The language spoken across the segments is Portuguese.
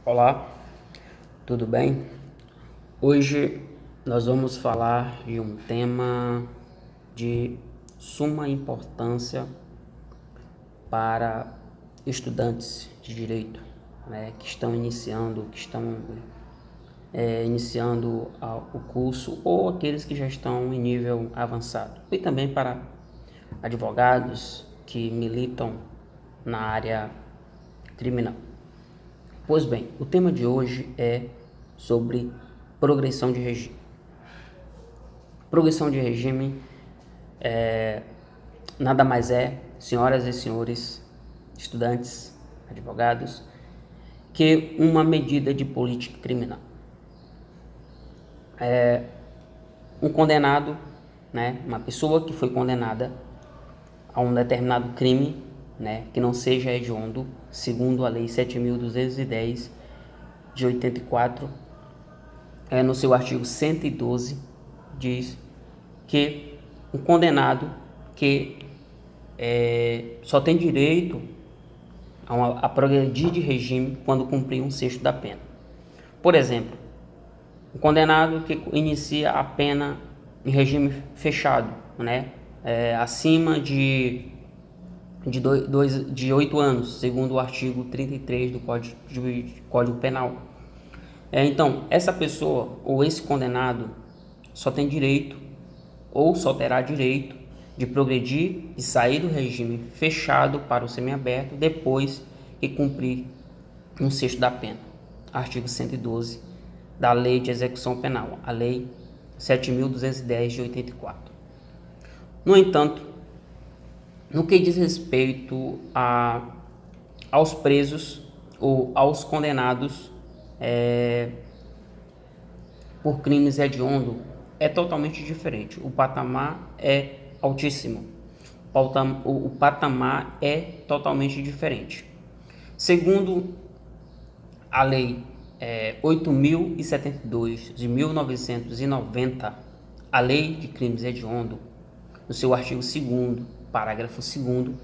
Olá, tudo bem? Hoje nós vamos falar de um tema de suma importância para estudantes de direito, que estão iniciando o curso ou aqueles que já estão em nível avançado, e também para advogados que militam na área criminal. Pois bem, o tema de hoje é sobre progressão de regime. Progressão de regime nada mais é, senhoras e senhores, estudantes, advogados, que uma medida de política criminal. Um condenado, uma pessoa que foi condenada a um determinado crime, que não seja hediondo, segundo a Lei 7.210 de 84, no seu artigo 112, diz que um condenado que só tem direito a progredir de regime quando cumprir um sexto da pena. Por exemplo, um condenado que inicia a pena em regime fechado, acima de 8 anos, segundo o artigo 33 do Código Penal. Então, essa pessoa ou esse condenado só tem direito ou só terá direito de progredir e sair do regime fechado para o semiaberto depois que cumprir um sexto da pena. Artigo 112 da Lei de Execução Penal, a Lei 7.210 de 84. No entanto, no que diz respeito aos presos ou aos condenados por crimes hediondos, é totalmente diferente. O patamar é altíssimo. O patamar é totalmente diferente. Segundo a Lei 8.072 de 1990, a Lei de Crimes Hediondos, no seu artigo 2º, parágrafo 2º,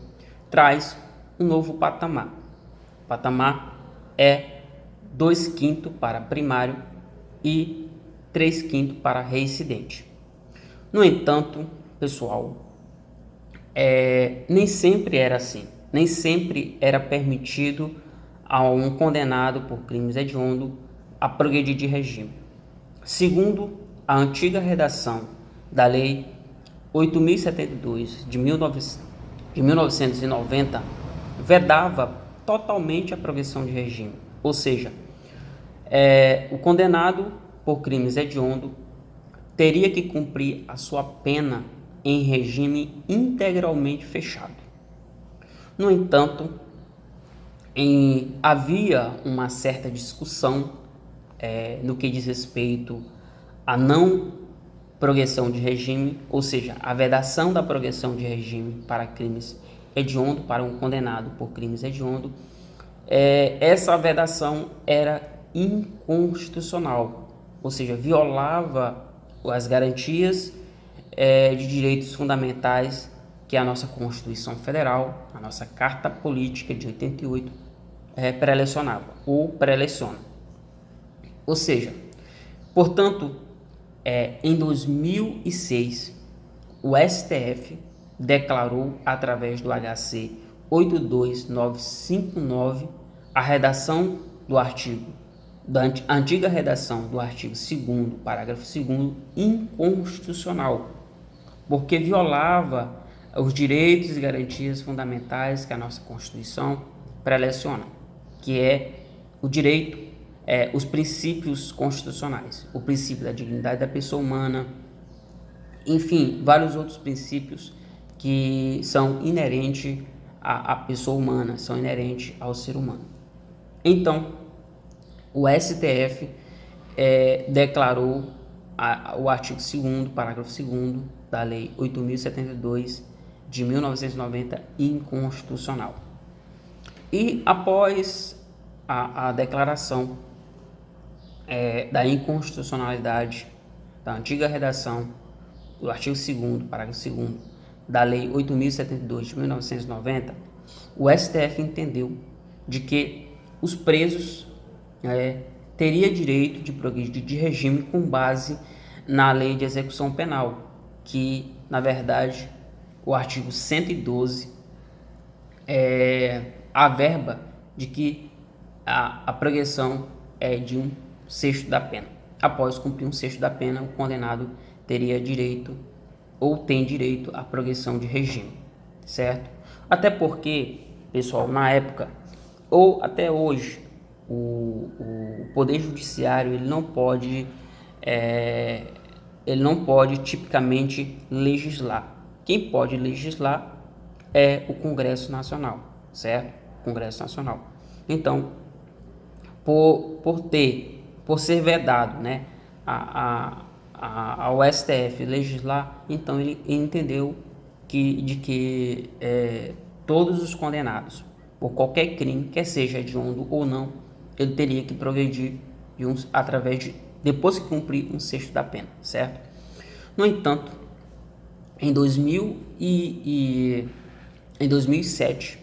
traz um novo patamar. O patamar é 2/5 para primário e 3/5 para reincidente. No entanto, pessoal, nem sempre era assim. Nem sempre era permitido a um condenado por crimes hediondos a progredir de regime. Segundo a antiga redação da Lei 8.072 de 1990, vedava totalmente a progressão de regime, ou seja, o condenado por crimes hediondos teria que cumprir a sua pena em regime integralmente fechado. No entanto, havia uma certa discussão no que diz respeito à não progressão de regime, ou seja, a vedação da progressão de regime para crimes hediondos, para um condenado por crimes hediondos. Essa vedação era inconstitucional, ou seja, violava as garantias de direitos fundamentais que a nossa Constituição Federal, a nossa Carta Política de 88, prelecionava ou preleciona. Ou seja, portanto, em 2006, o STF declarou, através do HC 82959, a redação do artigo, da antiga redação do artigo 2º, parágrafo 2º, inconstitucional, porque violava os direitos e garantias fundamentais que a nossa Constituição preleciona, que é o direito, os princípios constitucionais, o princípio da dignidade da pessoa humana, enfim, vários outros princípios que são inerentes à pessoa humana, são inerentes ao ser humano. Então, o STF declarou o artigo 2º, parágrafo 2º da Lei 8.072 de 1990 inconstitucional. E após a declaração da inconstitucionalidade da antiga redação do artigo 2º, parágrafo 2º da Lei 8.072 de 1990, o STF entendeu de que os presos teria direito de progredir de regime com base na lei de execução penal, que na verdade o artigo 112 averba de que a progressão é de 1/6 da pena. Após cumprir 1/6 da pena, o condenado teria direito ou tem direito à progressão de regime, certo? Até porque, pessoal, na época ou até hoje, o Poder Judiciário ele não pode tipicamente legislar. Quem pode legislar é o Congresso Nacional, certo? Congresso Nacional. Então, por ser vedado, né, ao STF legislar, então ele entendeu que todos os condenados por qualquer crime, quer seja hediondo ou não, ele teria que progredir depois que cumprir 1/6 da pena, certo? No entanto, em 2007,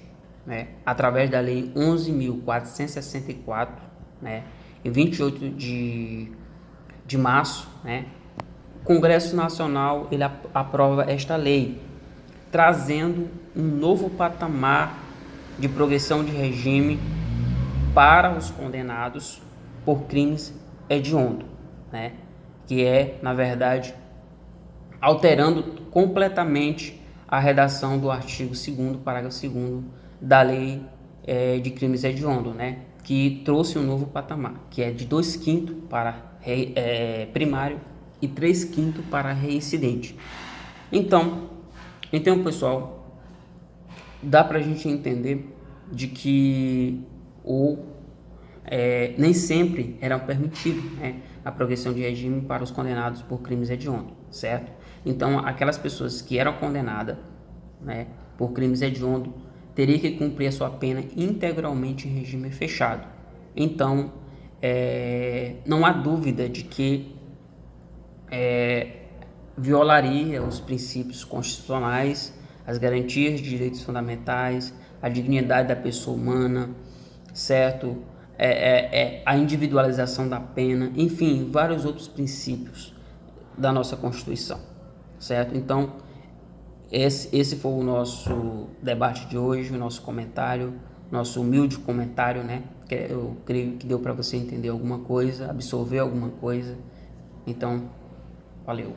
né, através da Lei 11.464, né, em 28 de março, né, o Congresso Nacional ele aprova esta lei, trazendo um novo patamar de progressão de regime para os condenados por crimes hediondos, né, que é, na verdade, alterando completamente a redação do artigo 2º, parágrafo 2º da lei de crimes hediondos, né, que trouxe um novo patamar, que é de 2/5 para primário e 3/5 para reincidente. Então, pessoal, dá para a gente entender de que nem sempre era permitido, né, a progressão de regime para os condenados por crimes hediondos, certo? Então, aquelas pessoas que eram condenadas, né, por crimes hediondos teriam que cumprir a sua pena integralmente em regime fechado. Então, não há dúvida de que violaria os princípios constitucionais, as garantias de direitos fundamentais, a dignidade da pessoa humana, certo? A individualização da pena, enfim, vários outros princípios da nossa Constituição, certo? Então, esse foi o nosso debate de hoje, o nosso comentário, nosso humilde comentário, né? Eu creio que deu para você entender alguma coisa, absorver alguma coisa. Então, valeu.